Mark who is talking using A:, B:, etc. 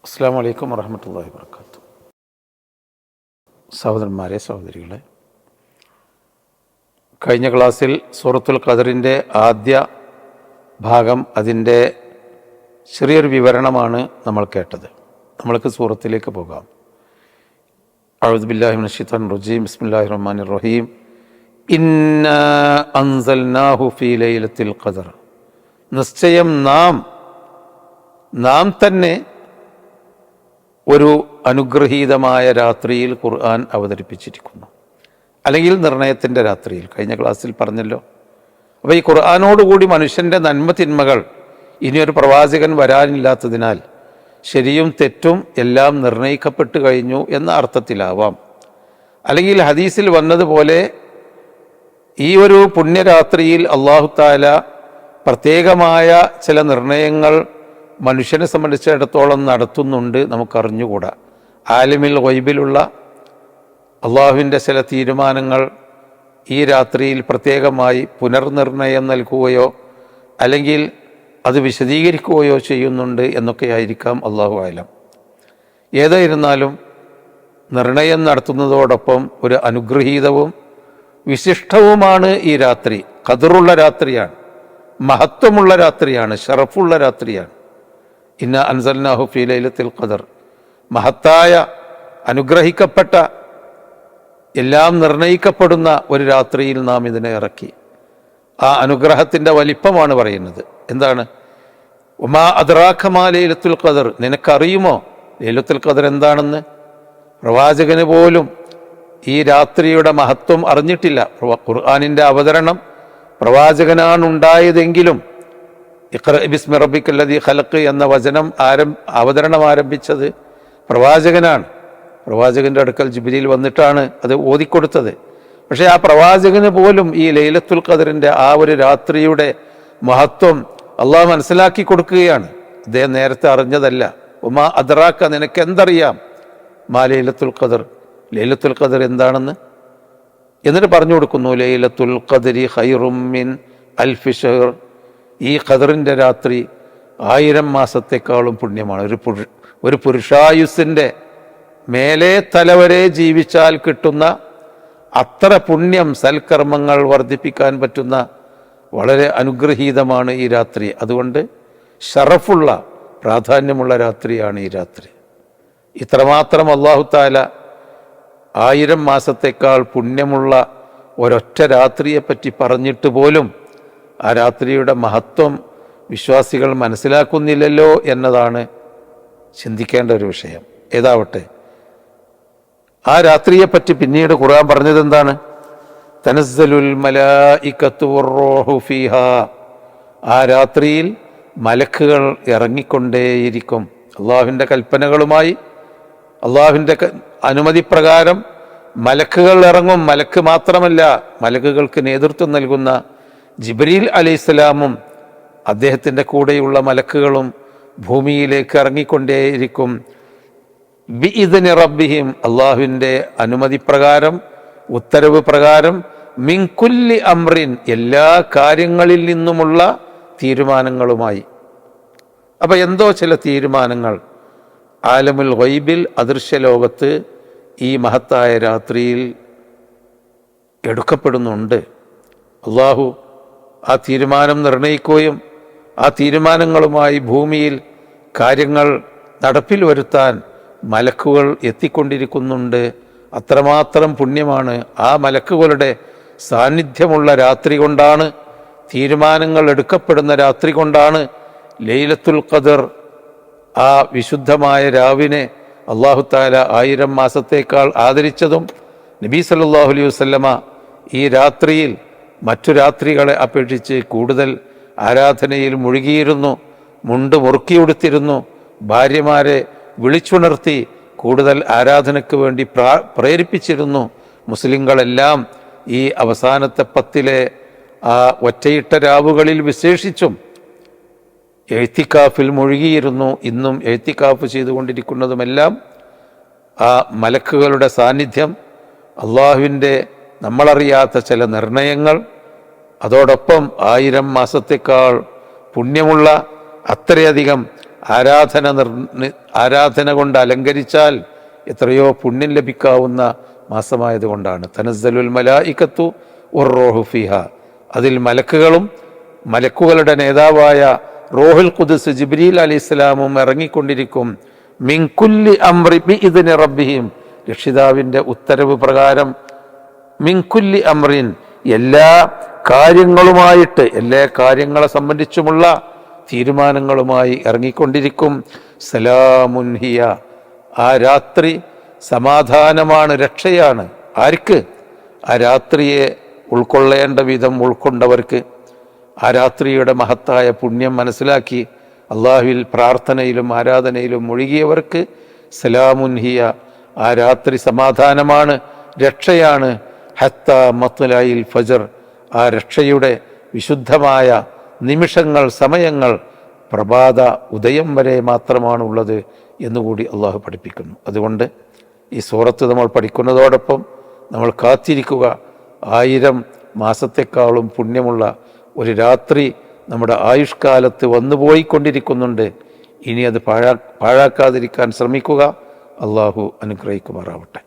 A: അസ്സാം വലൈക്കും വറഹമത്തല്ലാഹി വർക്കാത്തു. സഹോദരന്മാരെ, സഹോദരികളെ, കഴിഞ്ഞ ക്ലാസ്സിൽ സൂറത്തുൽ ഖദറിൻ്റെ ആദ്യ ഭാഗം, അതിൻ്റെ ചെറിയൊരു വിവരണമാണ് നമ്മൾ കേട്ടത്. നമ്മൾക്ക് സൂറത്തിലേക്ക് പോകാം. അഊദു ബില്ലാഹി മിനശ് ശൈത്വാനിർ റജീം. ബിസ്മില്ലാഹിർ റഹ്മാനിർ റഹീം. ഇന്നാ അൻസൽനാഹു ഫീ ലൈലത്തിൽ ഖദർ. നിശ്ചയം നാം തന്നെ ഒരു അനുഗ്രഹീതമായ രാത്രിയിൽ ഖുർആൻ അവതരിപ്പിച്ചിരിക്കുന്നു, അല്ലെങ്കിൽ നിർണയത്തിൻ്റെ രാത്രിയിൽ. കഴിഞ്ഞ ക്ലാസ്സിൽ പറഞ്ഞല്ലോ. അപ്പോൾ ഈ ഖുർആനോടുകൂടി മനുഷ്യൻ്റെ നന്മ തിന്മകൾ, ഇനിയൊരു പ്രവാചകൻ വരാനില്ലാത്തതിനാൽ ശരിയും തെറ്റും എല്ലാം നിർണയിക്കപ്പെട്ട് കഴിഞ്ഞു എന്ന അർത്ഥത്തിലാവാം. അല്ലെങ്കിൽ ഹദീസിൽ വന്നതുപോലെ ഈ ഒരു പുണ്യരാത്രിയിൽ അല്ലാഹു തആല പ്രത്യേകമായ ചില നിർണയങ്ങൾ മനുഷ്യനെ സംബന്ധിച്ചിടത്തോളം നടത്തുന്നുണ്ട്, നമുക്കറിഞ്ഞുകൂടാ. ആലിമിൽ ഗൈബിലുള്ള അള്ളാഹുവിൻ്റെ ചില തീരുമാനങ്ങൾ ഈ രാത്രിയിൽ പ്രത്യേകമായി പുനർനിർണയം നൽകുകയോ അല്ലെങ്കിൽ അത് വിശദീകരിക്കുകയോ ചെയ്യുന്നുണ്ട് എന്നൊക്കെയായിരിക്കാം, അല്ലാഹു ആലം. ഏതായിരുന്നാലും നിർണയം നടത്തുന്നതോടൊപ്പം ഒരു അനുഗ്രഹീതവും വിശിഷ്ടവുമാണ് ഈ രാത്രി. ഖദറുള്ള രാത്രിയാണ്, മഹത്വമുള്ള രാത്രിയാണ്, ഷറഫുള്ള രാത്രിയാണ്. ഇന്ന അൻസൽനാഹു ഫീ ലൈലത്തിൽ ഖദർ. മഹത്തായ, അനുഗ്രഹിക്കപ്പെട്ട, എല്ലാം നിർണയിക്കപ്പെടുന്ന ഒരു രാത്രിയിൽ നാം ഇതിനെ ഇറക്കി. ആ അനുഗ്രഹത്തിൻ്റെ വലിപ്പമാണ് പറയുന്നത്. എന്താണ്? ഉമാ അദ്റാക മാ ലൈലത്തുൽ ഖദർ. നിനക്കറിയുമോ ലൈലത്തുൽ ഖദർ എന്താണെന്ന്? പ്രവാചകന് പോലും ഈ രാത്രിയുടെ മഹത്വം അറിഞ്ഞിട്ടില്ല. ഖുർആനിൻ്റെ അവതരണം പ്രവാചകനാണ് ഉണ്ടായതെങ്കിലും ഇഖ്റ ബിസ്മി റബ്ബിക്കല്ലദീ ഖലഖ് എന്ന വചനം അവതരണം ആരംഭിച്ചത് പ്രവാചകനാണ്. പ്രവാചകൻ്റെ അടുക്കൽ ജിബ്രീൽ വന്നിട്ടാണ് അത് ഓതിക്കൊടുത്തത്. പക്ഷേ ആ പ്രവാചകന് പോലും ഈ ലൈലത്തുൽ ഖദറിൻ്റെ ആ ഒരു രാത്രിയുടെ മഹത്വം അള്ളാഹ് മനസ്സിലാക്കി കൊടുക്കുകയാണ്. അദ്ദേഹം നേരത്തെ അറിഞ്ഞതല്ല. ഉമാ അദ്റാക, നിനക്ക് എന്തറിയാം മാ ലൈലത്തുൽ ഖദർ, ലൈലത്തുൽ ഖദർ എന്താണെന്ന്. എന്നിട്ട് പറഞ്ഞു കൊടുക്കുന്നു, ലൈലത്തുൽ ഖദരി ഖൈറും മിൻ അൽഫി ശഹർ. ഈ ഖദറിൻ്റെ രാത്രി 1000 മാസത്തെക്കാളും പുണ്യമാണ്. ഒരു പുരുഷായുസിൻ്റെ മേലെ തലവരെ ജീവിച്ചാൽ കിട്ടുന്ന അത്ര പുണ്യം, സൽക്കർമ്മങ്ങൾ വർദ്ധിപ്പിക്കാൻ പറ്റുന്ന വളരെ അനുഗ്രഹീതമാണ് ഈ രാത്രി. അതുകൊണ്ട് ഷറഫുള്ള, പ്രാധാന്യമുള്ള രാത്രിയാണ് ഈ രാത്രി. ഇത്രമാത്രം അല്ലാഹു തആല 1000 മാസത്തേക്കാൾ പുണ്യമുള്ള ഒരൊറ്റ രാത്രിയെപ്പറ്റി പറഞ്ഞിട്ട് പോലും ആ രാത്രിയുടെ മഹത്വം വിശ്വാസികൾ മനസ്സിലാക്കുന്നില്ലല്ലോ എന്നതാണ് ചിന്തിക്കേണ്ട ഒരു വിഷയം. ഏതാവട്ടെ, ആ രാത്രിയെപ്പറ്റി പിന്നീട് ഖുർആൻ പറഞ്ഞത് എന്താണ്? തനസ്സലുൽ മലായികത്തു വറൂഹു ഫീഹാ. ആ രാത്രിയിൽ മലക്കുകൾ ഇറങ്ങിക്കൊണ്ടേയിരിക്കും. അള്ളാഹുവിൻ്റെ കൽപ്പനകളുമായി, അള്ളാഹുവിൻ്റെ അനുമതി പ്രകാരം മലക്കുകൾ ഇറങ്ങും. മലക്ക് മാത്രമല്ല, മലക്കുകൾക്ക് നേതൃത്വം നൽകുന്ന ജിബ്രീൽ അലൈഹിസ്സലാമും അദ്ദേഹത്തിൻ്റെ കൂടെയുള്ള മലക്കുകളും ഭൂമിയിലേക്ക് ഇറങ്ങിക്കൊണ്ടേയിരിക്കും. ബിഇദ്നി റബ്ബിഹിം, അള്ളാഹുവിൻ്റെ അനുമതി പ്രകാരം, ഉത്തരവ് പ്രകാരം, മിൻ കുല്ലി അംറിൻ, എല്ലാ കാര്യങ്ങളിൽ നിന്നുമുള്ള തീരുമാനങ്ങളുമായി. അപ്പം എന്തോ ചില തീരുമാനങ്ങൾ ആലമുൽ ഗൈബിൽ, അദൃശ്യലോകത്ത് ഈ മഹത്തായ രാത്രിയിൽ എടുക്കപ്പെടുന്നുണ്ട്. അള്ളാഹു ആ തീരുമാനം നിർണയിക്കുകയും ആ തീരുമാനങ്ങളുമായി ഭൂമിയിൽ കാര്യങ്ങൾ നടപ്പിൽ വരുത്താൻ മലക്കുകൾ എത്തിക്കൊണ്ടിരിക്കുന്നുണ്ട്. അത്രമാത്രം പുണ്യമാണ് ആ മലക്കുകളുടെ സാന്നിധ്യമുള്ള രാത്രി കൊണ്ടാണ്, തീരുമാനങ്ങൾ എടുക്കപ്പെടുന്ന രാത്രി കൊണ്ടാണ് ലൈലത്തുൽ ഖദർ, ആ വിശുദ്ധമായ രാവിനെ അല്ലാഹു തആല 1000 മാസത്തേക്കാൾ ആദരിച്ചതും. നബി സല്ലല്ലാഹു അലൈഹി വസല്ലമ ഈ രാത്രിയിൽ മറ്റു രാത്രികളെ അപേക്ഷിച്ച് കൂടുതൽ ആരാധനയിൽ മുഴുകിയിരുന്നു. മുണ്ട് മുറുക്കിയെടുത്തിരുന്നു. ഭാര്യമാരെ വിളിച്ചുണർത്തി കൂടുതൽ ആരാധനയ്ക്ക് വേണ്ടി പ്രേരിപ്പിച്ചിരുന്നു. മുസ്ലിങ്ങളെല്ലാം ഈ അവസാനത്തെ 10 ആ ഒറ്റയിട്ട രാവുകളിൽ വിശേഷിച്ചും എഴുത്തിക്കാഫിൽ മുഴുകിയിരുന്നു. ഇന്നും എഴുത്തിക്കാഫ് ചെയ്തുകൊണ്ടിരിക്കുന്നതുമെല്ലാം ആ മലക്കുകളുടെ സാന്നിധ്യം, അള്ളാഹുവിൻ്റെ നമ്മളറിയാത്ത ചില നിർണയങ്ങൾ, അതോടൊപ്പം 1000 മാസത്തേക്കാൾ പുണ്യമുള്ള, അത്രയധികം ആരാധന കൊണ്ട് അലങ്കരിച്ചാൽ എത്രയോ പുണ്യം ലഭിക്കാവുന്ന മാസമായതുകൊണ്ടാണ്. തനസ്സലുൽ മലായികത്തു വർ-റൂഹു ഫീഹ, അതിൽ മലക്കുകളും മലക്കുകളുടെ നേതാവായ റൂഹുൽ ഖുദ്സ് ജിബ്രീൽ അലൈഹിസ്സലാമും ഇറങ്ങിക്കൊണ്ടിരിക്കും. മിൻ കുല്ലി അംറി ബിഇദ്നി റബ്ബിഹിം, രക്ഷിതാവിൻ്റെ ഉത്തരവ് പ്രകാരം. മിൻ കുല്ലി അംറിൻ, എല്ലാ കാര്യങ്ങളുമായിട്ട്, എല്ലാ കാര്യങ്ങളെ സംബന്ധിച്ചുമുള്ള തീരുമാനങ്ങളുമായി ഇറങ്ങിക്കൊണ്ടിരിക്കും. സലാമുൻ ഹിയ, ആ രാത്രി സമാധാനമാണ്, രക്ഷയാണ്. ആർക്ക്? ആ രാത്രിയെ ഉൾക്കൊള്ളേണ്ട വിധം ഉൾക്കൊണ്ടവർക്ക്, ആ രാത്രിയുടെ മഹത്തായ പുണ്യം മനസ്സിലാക്കി അള്ളാഹുവിൽ പ്രാർത്ഥനയിലും ആരാധനയിലും മുഴുകിയവർക്ക് സലാമുൻ ഹിയ, ആ രാത്രി സമാധാനമാണ്, രക്ഷയാണ്. ഹത്ത മത്ലഇൽ ഫജ്ർ, ആ രക്ഷയുടെ വിശുദ്ധമായ നിമിഷങ്ങൾ, സമയങ്ങൾ പ്രഭാത ഉദയം വരെ മാത്രമാണുള്ളത് എന്നുകൂടി അള്ളാഹു പഠിപ്പിക്കുന്നു. അതുകൊണ്ട് ഈ സൂറത്ത് നമ്മൾ പഠിക്കുന്നതോടൊപ്പം നമ്മൾ കാത്തിരിക്കുക, 1000 മാസത്തെക്കാളും പുണ്യമുള്ള ഒരു രാത്രി നമ്മുടെ ആയുഷ്കാലത്ത് വന്നുപോയിക്കൊണ്ടിരിക്കുന്നുണ്ട്. ഇനി അത് പാഴാക്കാതിരിക്കാൻ ശ്രമിക്കുക. അള്ളാഹു അനുഗ്രഹിക്കുമാറാവട്ടെ.